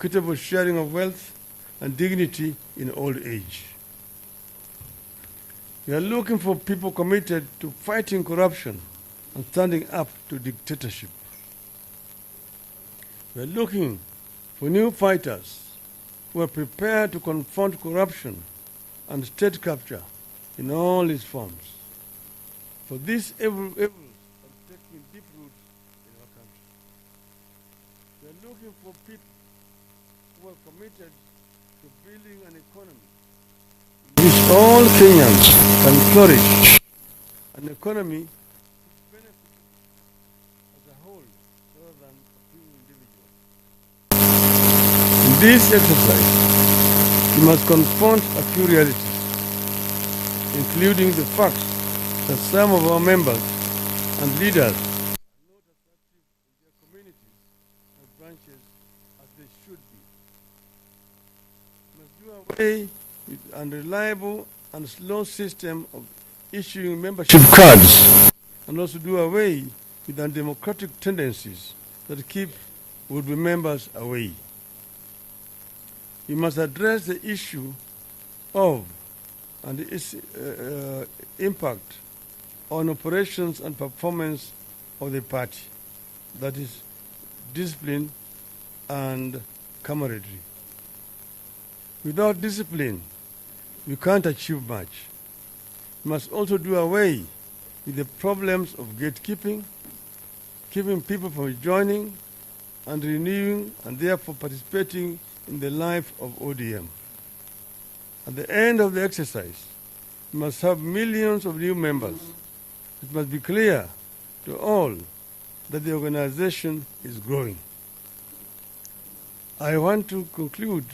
equitable sharing of wealth, and dignity in old age. We are looking for people committed to fighting corruption and standing up to dictatorship. We are looking for new fighters who are prepared to confront corruption and state capture in all its forms. For these evils are taking deep roots in our country. We are looking for people who are committed to building an economy in which all Kenyans can flourish, an economy which benefits as a whole rather than a few individuals. In this exercise, we must confront a few realities, including the facts that some of our members and leaders are not as active in their communities and branches as they should be. We must do away with an unreliable and slow system of issuing membership cards, and also do away with undemocratic tendencies that keep would-be members away. We must address the issue of and its impact on operations and performance of the party, that is, discipline and camaraderie. Without discipline, we can't achieve much. We must also do away with the problems of gatekeeping, keeping people from joining and renewing and therefore participating in the life of ODM. At the end of the exercise, we must have millions of new members. It must be clear to all that the organization is growing. I want to conclude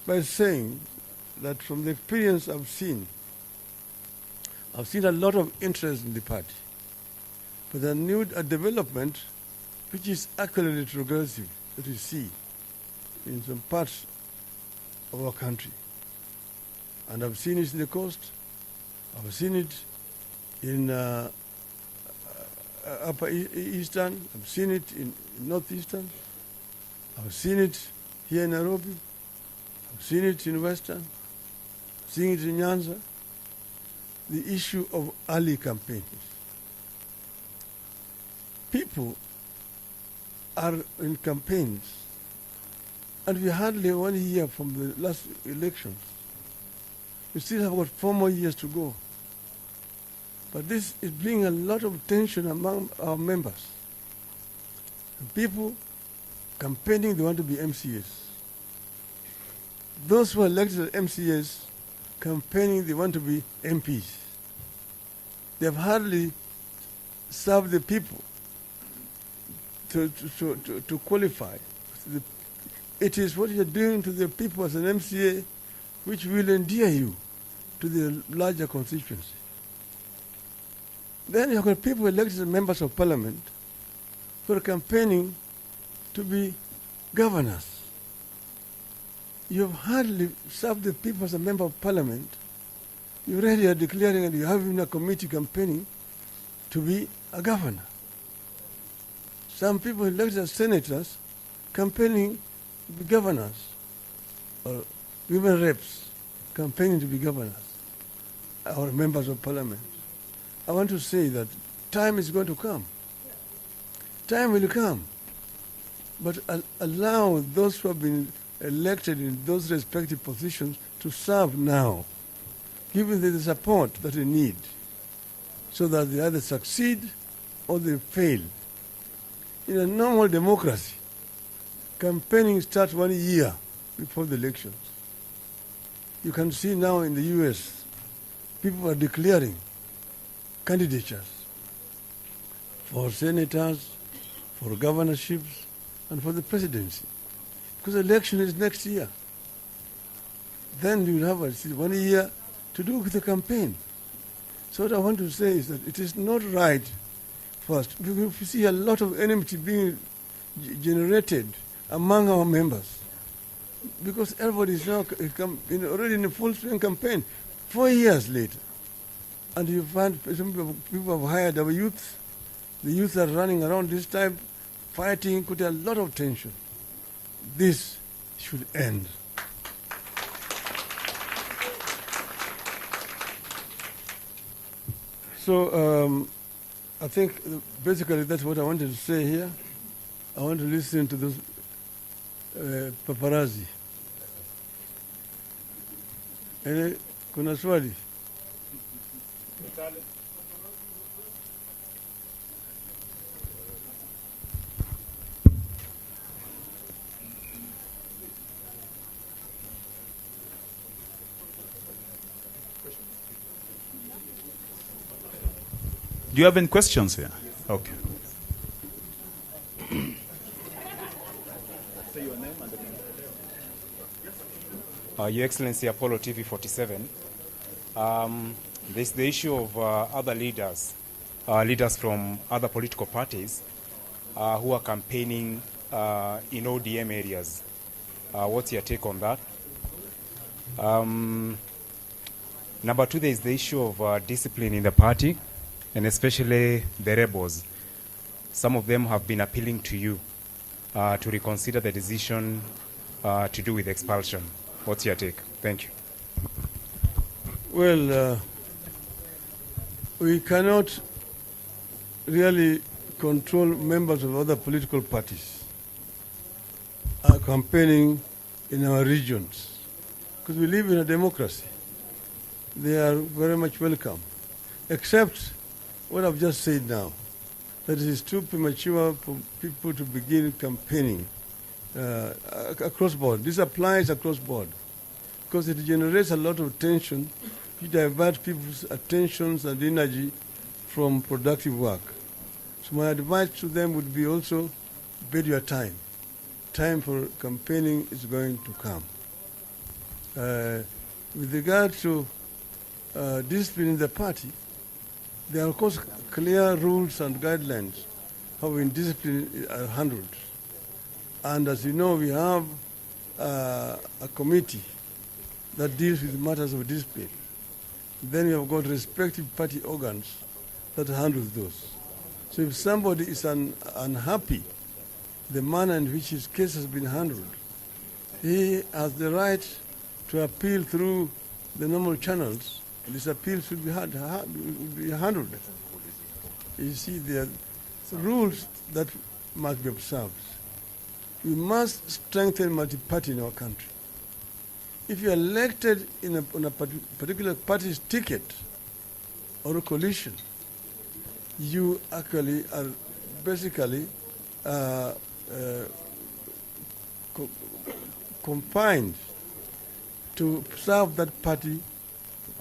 by saying that from the experience I've seen a lot of interest in the party, but a new development which is actually retrogressive that we see in some parts of our country. And I've seen it in the coast, I've seen it in Upper Eastern, I've seen it in Northeastern, I've seen it here in Nairobi, I've seen it in Western, I've seen it in Nyanza. The issue of early campaigns. People are in campaigns, and we hardly 1 year from the last elections. We still have about 4 more years to go. But this is bringing a lot of tension among our members. And people campaigning, they want to be MCAs. Those who are elected as MCAs, campaigning, they want to be MPs. They have hardly served the people to qualify. It is what you're doing to the people as an MCA which will endear you to the larger constituency. Then you have got people elected as members of parliament who are campaigning to be governors. You have hardly served the people as a member of parliament. You already are declaring and you have in a committee campaigning to be a governor. Some people elected as senators campaigning to be governors, or women reps campaigning to be governors, or members of parliament. I want to say that time is going to come. Time will come. But allow those who have been elected in those respective positions to serve now, giving them the support that they need, so that they either succeed or they fail. In a normal democracy, campaigning starts 1 year before the elections. You can see now in the US, people are declaring candidatures for senators, for governorships, and for the presidency. Because the election is next year. Then you will have 1 year to do with the campaign. So what I want to say is that it is not right for us. We see a lot of enmity being generated among our members, because everybody is now already in a full swing campaign 4 years later. And you find some people have hired our youth. The youth are running around this time, fighting, putting a lot of tension. this should end. So I think basically that's what I wanted to say here. I want to listen to those paparazzi. Kuna swali? Do you have any questions here? Okay. Your Excellency, Apollo TV 47. There's the issue of other leaders, leaders from other political parties who are campaigning in ODM areas. What's your take on that? Number two, there's the issue of discipline in the party, and especially the rebels. Some of them have been appealing to you to reconsider the decision to do with expulsion. What's your take? Thank you. Well, we cannot really control members of other political parties campaigning in our regions, because we live in a democracy. They are very much welcome, except what I've just said now, that it is too premature for people to begin campaigning across board. This applies across board because it generates a lot of tension. It diverts people's attentions and energy from productive work. So my advice to them would be also bid your time. Time for campaigning is going to come. With regard to discipline in the party, there are of course clear rules and guidelines how discipline are handled. And as you know, we have a committee that deals with matters of discipline. Then we have got respective party organs that handle those. So if somebody is unhappy the manner in which his case has been handled, he has the right to appeal through the normal channels. This appeal should be handled. You see, there are rules that must be observed. We must strengthen multi-party in our country. If you are elected on a particular party's ticket or a coalition, you actually are basically confined to serve that party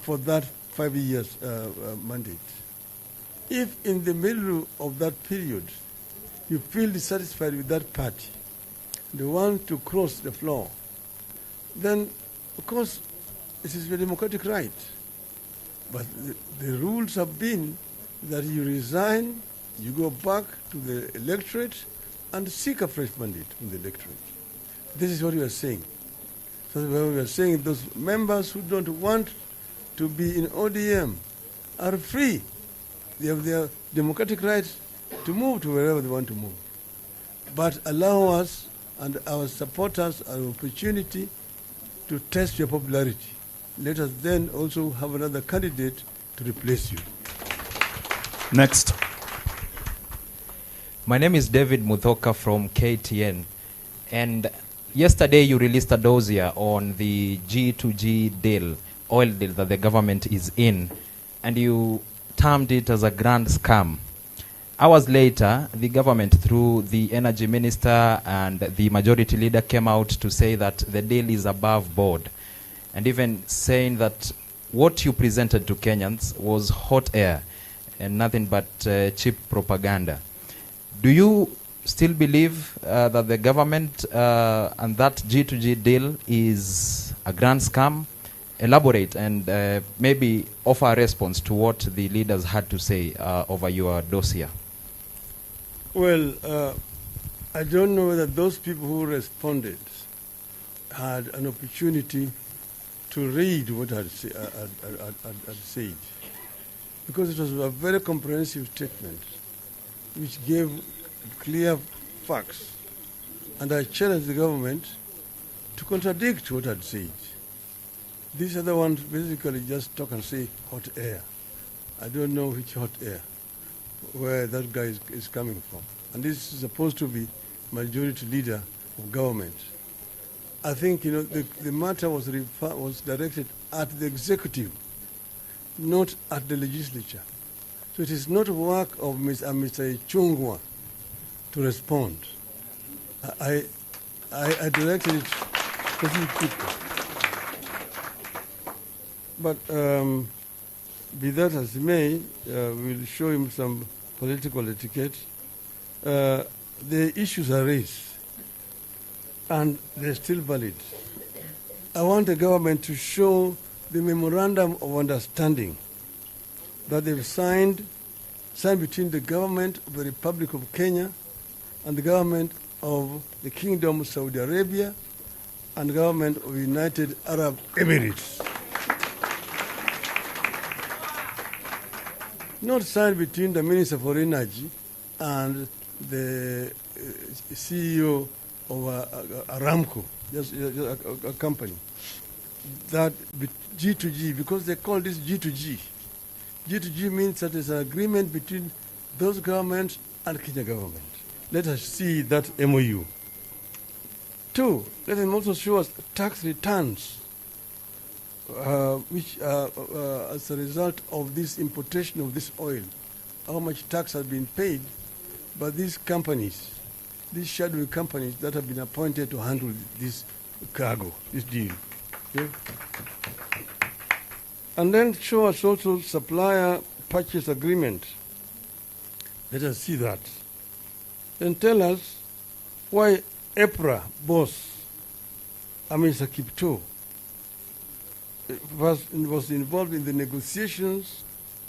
for that 5 years mandate. If in the middle of that period you feel dissatisfied with that party, they want to cross the floor, then of course it is a democratic right. But the rules have been that you resign, you go back to the electorate and seek a fresh mandate from the electorate. This is what we are saying. So we are saying those members who don't want to be in ODM are free. They have their democratic right to move to wherever they want to move. But allow us and our supporters an opportunity to test your popularity. Let us then also have another candidate to replace you. Next. My name is David Muthoka from KTN. And yesterday you released a dossier on the G2G deal, oil deal that the government is in, and you termed it as a grand scam. Hours later, the government, through the energy minister and the majority leader, came out to say that the deal is above board, and even saying that what you presented to Kenyans was hot air and nothing but cheap propaganda. Do you still believe that the government and that G2G deal is a grand scam? Elaborate and maybe offer a response to what the leaders had to say over your dossier. Well, I don't know whether those people who responded had an opportunity to read what I had said, because it was a very comprehensive statement which gave clear facts and I challenge the government to contradict what I'd said. These other ones basically just talk and say hot air. I don't know which hot air, where that guy is coming from. And this is supposed to be majority leader of government. I think, you know, the matter was directed at the executive, not at the legislature. So it is not work of Mr. Chungwa to respond. I directed it to specific people. But be that as it may, we'll show him some political etiquette. The issues are raised, and they're still valid. I want the government to show the memorandum of understanding that they've signed between the government of the Republic of Kenya and the government of the Kingdom of Saudi Arabia and the government of the United Arab Emirates. Not signed between the Minister for Energy and the CEO of Aramco, just a company. That G2G, because they call this G2G. G2G means that it's an agreement between those governments and Kenya government. Let us see that MOU. 2, let them also show us tax returns, which as a result of this importation of this oil, how much tax has been paid by these companies, these shadow companies that have been appointed to handle this cargo, this deal. Okay? And then show us also supplier purchase agreement. Let us see that. Then tell us why EPRA boss, Mr. Kipto, was involved in the negotiations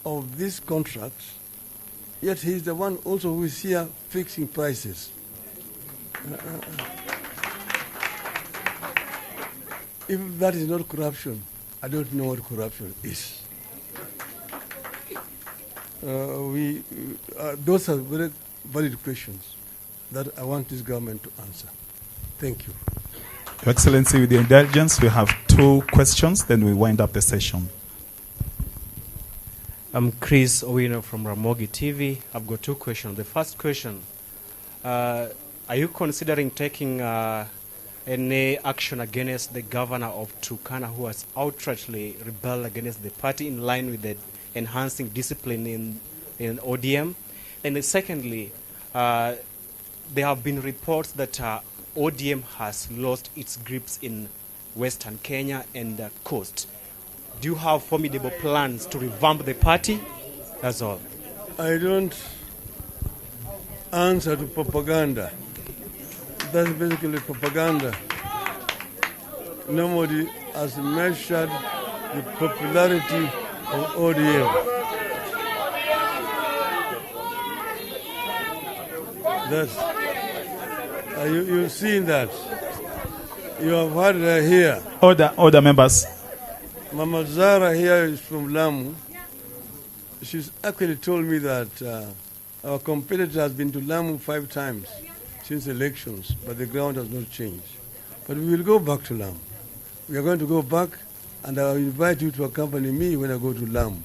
of these contracts, yet he is the one also who is here fixing prices. If that is not corruption, I don't know what corruption is. Those are very valid questions that I want this government to answer. Thank you. Your Excellency, with your indulgence, we have 2 questions, then we wind up the session. I'm Chris Owino from Ramogi TV. I've got 2 questions. The first question, are you considering taking any action against the governor of Turkana who has outrightly rebelled against the party in line with the enhancing discipline in ODM? And then secondly, there have been reports that ODM has lost its grips in Western Kenya and the coast. Do you have formidable plans to revamp the party? That's all. I don't answer to propaganda. That's basically propaganda. Nobody has measured the popularity of ODM. That's, you've seen that. You have heard it here. Order, members. Mama Zara here is from Lamu. She's actually told me that our competitor has been to Lamu 5 times since elections, but the ground has not changed. But we will go back to Lamu. We are going to go back, and I will invite you to accompany me when I go to Lamu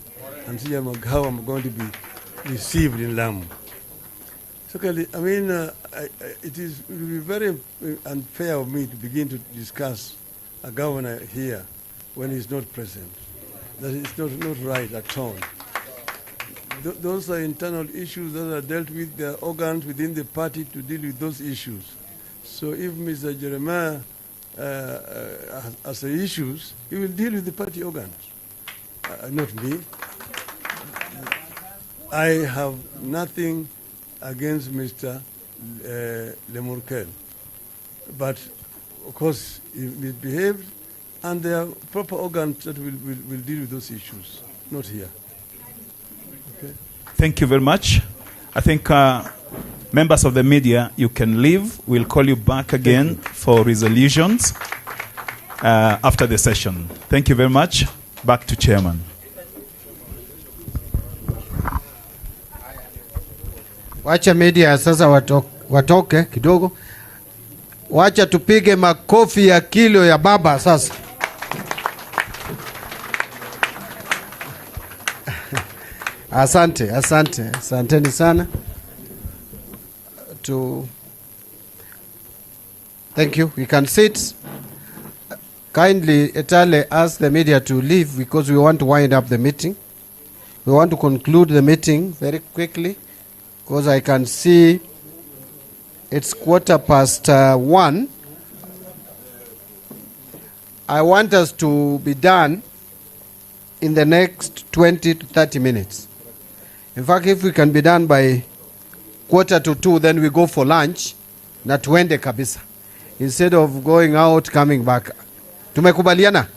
and see how I'm going to be received in Lamu. Secondly, I mean, it will be very unfair of me to begin to discuss a governor here when he's not present. That is not right at all. Those are internal issues that are dealt with. There are organs within the party to deal with those issues. So if Mr. Jeremiah has the issues, he will deal with the party organs, not me. I have nothing against Mr. Lemurkel, but of course he misbehaved, and there are proper organs that will deal with those issues, not here. Okay. Thank you very much. I think members of the media, you can leave. We'll call you back again for resolutions after the session. Thank you very much. Back to Chairman. Wacha media sasa watoke kidogo. Wacha tupige makofi ya kilo ya baba sasa. Asanteni sana. Thank you. We can sit. Kindly, Etale, ask the media to leave because we want to wind up the meeting. We want to conclude the meeting very quickly because I can see it's 1:15. I want us to be done in the next 20 to 30 minutes. In fact, if we can be done by 1:45, then we go for lunch na tuende kabisa, instead of going out coming back. Tumekubaliana?